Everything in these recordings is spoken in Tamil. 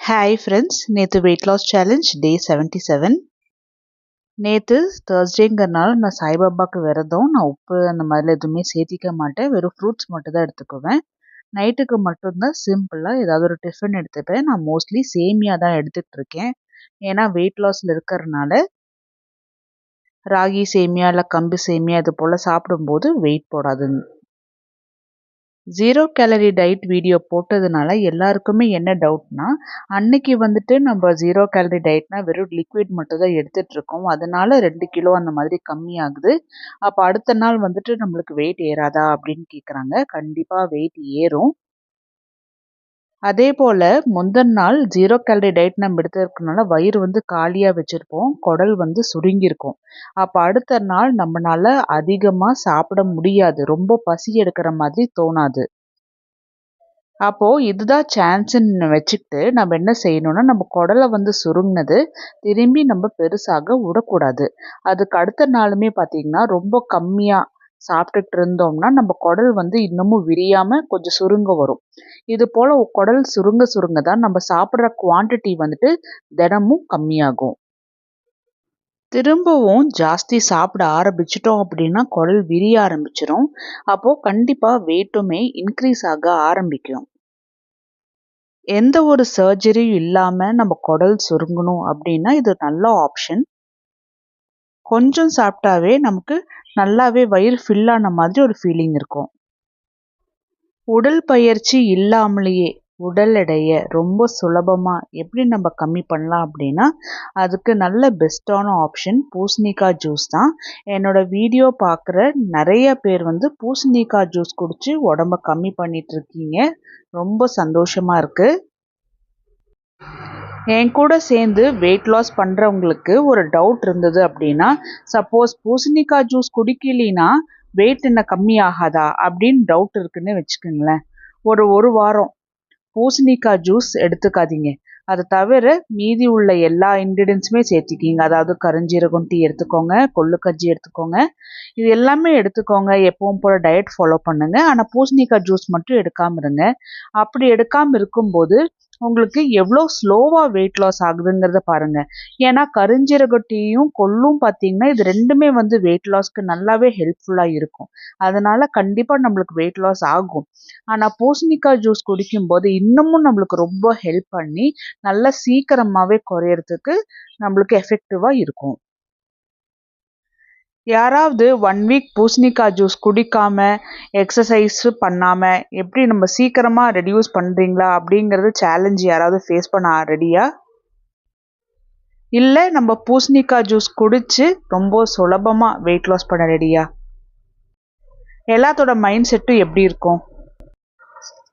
Hi friends, நேத்து weight loss challenge day 77. நேத்து Thursdayங்கிறனால நான் சாய்பாபாக்கு விரதம். நான் உப்பு அந்த மாதிரிலாம் எதுவுமே சேர்த்திக்க மாட்டேன். வெறும் ஃப்ரூட்ஸ் மட்டும் தான் எடுத்துக்குவேன். நைட்டுக்கு மட்டும்தான் சிம்பிளா ஏதாவது ஒரு டிஃபன் எடுத்துப்பேன். நான் மோஸ்ட்லி சேமியா தான் எடுத்துட்டு இருக்கேன். ஏன்னா வெயிட் லாஸ்ல இருக்கறனால ராகி சேமியா இல்ல கம்பு சேமியா இது போல சாப்பிடும்போது வெயிட் போடாதுங்க. 0 கேலரி டயட் வீடியோ போட்டதுனால எல்லாருக்குமே என்ன டவுட்னா, அன்னைக்கு வந்துட்டு நம்ம 0 கேலரி டயட்னா வெறும் லிக்விட் மட்டும் தான் எடுத்துட்டு இருக்கோம். அதனால 2 கிலோ அந்த மாதிரி கம்மியாகுது. அப்ப அடுத்த நாள் வந்துட்டு நம்மளுக்கு வெயிட் ஏறாதா அப்படின்னு கேட்குறாங்க. கண்டிப்பா வெயிட் ஏறும். அதே போல முந்தின நாள் 0 கேலரி டயட் நம்ம எடுத்துருக்கனால வயிறு வந்து காலியா வச்சிருப்போம். குடல் வந்து சுருங்கியிருக்கும். அப்ப அடுத்த நாள் நம்மனால அதிகமா சாப்பிட முடியாது. ரொம்ப பசி எடுக்கிற மாதிரி தோணாது. அப்போ இதுதான் சான்ஸ்ன்னு வச்சுக்கிட்டு நம்ம என்ன செய்யணும்னா, நம்ம குடல வந்து சுருங்குனது திரும்பி நம்ம பெருசாக விடக்கூடாது. அதுக்கு அடுத்த நாளுமே பார்த்தீங்கன்னா, ரொம்ப கம்மியா சாப்பிட்டுட்டு இருந்தோம்னா, நம்ம குடல் வந்து இன்னமும் விரியாம கொஞ்சம் சுருங்க வரும். இது போல குடல் சுருங்க சுருங்க தான் நம்ம சாப்பிடுற குவான்டிட்டி வந்துட்டு தினமும் கம்மியாகும். திரும்பவும் ஜாஸ்தி சாப்பிட ஆரம்பிச்சுட்டோம் அப்படின்னா, குடல் விரிய ஆரம்பிச்சிரும். அப்போ கண்டிப்பா வெயிட்டுமே இன்க்ரீஸ் ஆக ஆரம்பிக்கும். எந்த ஒரு சர்ஜரியும் இல்லாம நம்ம குடல் சுருங்கணும் அப்படின்னா, இது நல்ல ஆப்ஷன். கொஞ்சம் சாப்பிட்டாவே நமக்கு நல்லாவே வயிறு ஃபில் ஆன மாதிரி ஒரு ஃபீலிங் இருக்கும். உடல் பயிற்சி இல்லாமலேயே உடல் எடைய ரொம்ப சுலபமா எப்படி நம்ம கம்மி பண்ணலாம் அப்படின்னா, அதுக்கு நல்ல பெஸ்ட்டான ஆப்ஷன் பூசணிக்காய் ஜூஸ் தான். என்னோட வீடியோ பார்க்குற நிறைய பேர் வந்து பூசணிக்காய் ஜூஸ் குடிச்சு உடம்ப கம்மி பண்ணிட்டு இருக்கீங்க. ரொம்ப சந்தோஷமா இருக்கு. என் கூட சேர்ந்து வெயிட் லாஸ் பண்ணுறவங்களுக்கு ஒரு டவுட் இருந்தது அப்படின்னா, சப்போஸ் பூசணிக்காய் ஜூஸ் குடிக்கலினா வெயிட் என்ன கம்மி ஆகாதா அப்படின்னு டவுட் இருக்குன்னு வச்சுக்கோங்களேன். ஒரு வாரம் பூசணிக்காய் ஜூஸ் எடுத்துக்காதீங்க. அதை தவிர மீதி உள்ள எல்லா இன்க்ரீடியன்ஸுமே சேர்த்திக்கிங்க. அதாவது கருஞ்சீரகம் டீ எடுத்துக்கோங்க, கொள்ளு கஞ்சி எடுத்துக்கோங்க. இது எல்லாமே எடுத்துக்கோங்க. எப்பவும் போல டயட் ஃபாலோ பண்ணுங்க. ஆனால் பூசணிக்காய் ஜூஸ் மட்டும் எடுக்காமல் இருங்க. அப்படி எடுக்காமல் இருக்கும்போது உங்களுக்கு எவ்வளோ ஸ்லோவா வெயிட் லாஸ் ஆகுதுங்கிறத பாருங்க. ஏன்னா கருஞ்சீரக டீயும் கொள்ளும் பார்த்தீங்கன்னா, இது 2மே வந்து வெயிட் லாஸ்க்கு நல்லாவே ஹெல்ப்ஃபுல்லாக இருக்கும். அதனால கண்டிப்பாக நம்மளுக்கு வெயிட் லாஸ் ஆகும். ஆனால் பூசணிக்காய் ஜூஸ் குடிக்கும்போது இன்னமும் நம்மளுக்கு ரொம்ப ஹெல்ப் பண்ணி நல்லா சீக்கிரமாகவே குறையறதுக்கு நம்மளுக்கு எஃபெக்டிவாக இருக்கும். யாராவது 1 வீக் பூசணிக்காய் ஜூஸ் குடிக்காம, எக்ஸசைஸ் பண்ணாம எப்படி நம்ம சீக்கிரமா ரெடியூஸ் பண்றீங்களா அப்படிங்கிறது சேலஞ்ச் யாராவது ஃபேஸ் பண்ண ரெடியா? இல்ல நம்ம பூசணிக்காய் ஜூஸ் குடிச்சு ரொம்ப சுலபமா வெயிட் லாஸ் பண்ண ரெடியா? எல்லாத்தோட மைண்ட் செட்டும் எப்படி இருக்கும்?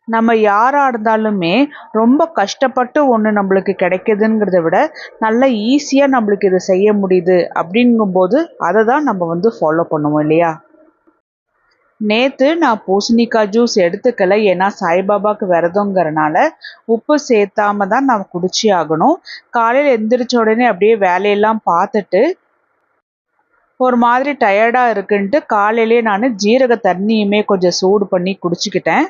நம்ம யாரா இருந்தாலுமே ரொம்ப கஷ்டப்பட்டு ஒன்று நம்மளுக்கு கிடைக்குதுங்கிறத விட நல்ல ஈஸியாக நம்மளுக்கு இதை செய்ய முடியுது அப்படிங்கும்போது அதை தான் நம்ம வந்து ஃபாலோ பண்ணுவோம் இல்லையா? நேற்று நான் பூசணிக்காய் ஜூஸ் எடுத்துக்கல. ஏன்னா சாய்பாபாவுக்கு விரதங்கிறனால உப்பு சேர்த்தாம தான் நான் குடிச்சே ஆகணும். காலையில் எந்திரிச்ச உடனே அப்படியே வேலையெல்லாம் பார்த்துட்டு ஒரு மாதிரி டயர்டாக இருக்குன்ட்டு காலையிலே நான் ஜீரக தண்ணியுமே கொஞ்சம் சூடு பண்ணி குடிச்சிக்கிட்டேன்.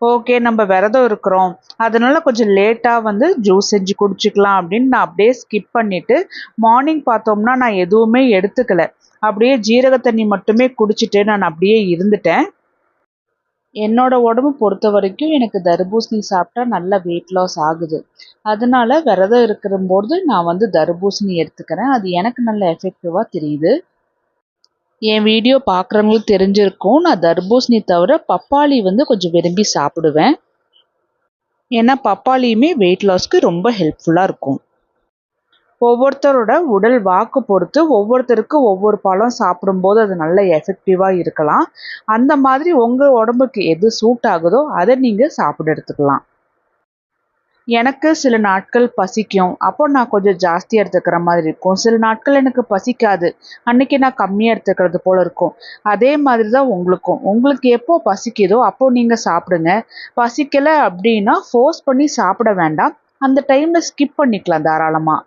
ஓகே நம்ம விரதம் இருக்கிறோம், அதனால கொஞ்சம் லேட்டாக வந்து ஜூஸ் செஞ்சு குடிச்சிக்கலாம் அப்படின்னு நான் அப்படியே ஸ்கிப் பண்ணிவிட்டு மார்னிங் பார்த்தோம்னா நான் எதுவுமே எடுத்துக்கல. அப்படியே ஜீரக தண்ணி மட்டுமே குடிச்சிட்டு நான் அப்படியே இருந்துட்டேன். என்னோட உடம்பு பொறுத்த வரைக்கும் எனக்கு தர்பூசணி சாப்பிட்டா நல்ல வெயிட் லாஸ் ஆகுது. அதனால விரதம் இருக்கிறபோது நான் வந்து தர்பூசணி எடுத்துக்கிறேன். அது எனக்கு நல்ல எஃபெக்டிவாக தெரியுது. என் வீடியோ பார்க்குறவங்களுக்கு தெரிஞ்சிருக்கும், நான் தர்பூசணி தவிர பப்பாளி வந்து கொஞ்சம் விரும்பி சாப்பிடுவேன். ஏன்னா பப்பாளியுமே வெயிட் லாஸ்க்கு ரொம்ப ஹெல்ப்ஃபுல்லாக இருக்கும். ஒவ்வொருத்தரோட உடல் வாக்கு பொறுத்து ஒவ்வொருத்தருக்கு ஒவ்வொரு பழம் சாப்பிடும்போது அது நல்ல எஃபெக்டிவாக இருக்கலாம். அந்த மாதிரி உங்கள் உடம்புக்கு எது சூட் ஆகுதோ அதை நீங்கள் சாப்பிட எடுத்துக்கலாம். எனக்கு சில நாட்கள் பசிக்கும். அப்போ நான் கொஞ்சம் ஜாஸ்தியாக எடுத்துக்கிற மாதிரி இருக்கும். சில நாட்கள் எனக்கு பசிக்காது. அன்னைக்கு நான் கம்மியாக எடுத்துக்கிறது போல இருக்கும். அதே மாதிரி தான் உங்களுக்கும். உங்களுக்கு எப்போ பசிக்குதோ அப்போ நீங்கள் சாப்பிடுங்க. பசிக்கலை அப்படின்னா ஃபோர்ஸ் பண்ணி சாப்பிட வேண்டாம். அந்த டைமில் ஸ்கிப் பண்ணிக்கலாம் தாராளமாக.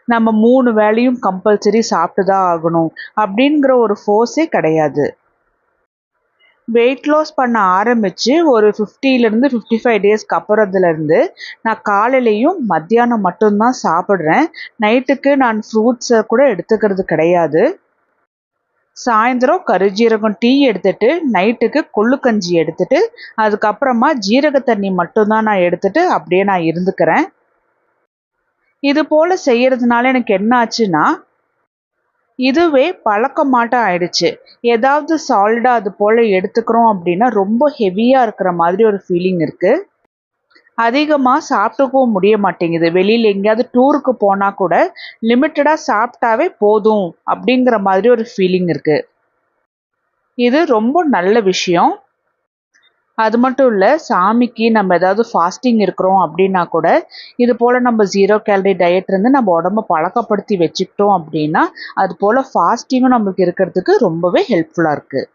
நம்ம 3 வேளையும் கம்பல்சரி சாப்பிட்டு தான் ஆகணும் அப்படிங்கிற ஒரு ஃபோர்ஸே கிடையாது. வெயிட் லாஸ் பண்ண ஆரம்பித்து ஒரு 50லேருந்து 55 டேஸ்க்கு அப்புறத்துலேருந்து நான் காலையிலையும் மத்தியானம் மட்டும்தான் சாப்பிட்றேன். நைட்டுக்கு நான் ஃப்ரூட்ஸை கூட எடுத்துக்கிறது கிடையாது. சாயந்தரம் கருஜீரகம் டீ எடுத்துட்டு நைட்டுக்கு கொள்ளு கஞ்சி எடுத்துட்டு அதுக்கப்புறமா ஜீரக தண்ணி மட்டும்தான் நான் எடுத்துட்டு அப்படியே நான் இருந்துக்கிறேன். இது போல் செய்யறதுனால எனக்கு என்ன ஆச்சுன்னா இதுவே பழக்கமாட்டம் ஆயிடுச்சு. ஏதாவது சாலிடா அது போல் எடுத்துக்கிறோம் அப்படின்னா ரொம்ப ஹெவியாக இருக்கிற மாதிரி ஒரு ஃபீலிங் இருக்குது. அதிகமாக சாப்பிட்டுக்கவும் முடிய மாட்டேங்குது. வெளியில் எங்கேயாவது டூருக்கு போனால் கூட லிமிட்டடாக சாப்பிட்டாவே போதும் அப்படிங்கிற மாதிரி ஒரு ஃபீலிங் இருக்குது. இது ரொம்ப நல்ல விஷயம். அது மட்டும் இல்லை, சாமிக்கு நம்ம ஏதாவது ஃபாஸ்டிங் இருக்கிறோம் அப்படின்னா கூட இது போல் நம்ம 0 கேலரி டயட் இருந்து நம்ம உடம்ப பழக்கப்படுத்தி வச்சுக்கிட்டோம் அப்படின்னா அது போல் ஃபாஸ்டிங்கும் நம்மளுக்கு இருக்கிறதுக்கு ரொம்பவே ஹெல்ப்ஃபுல்லாக இருக்குது.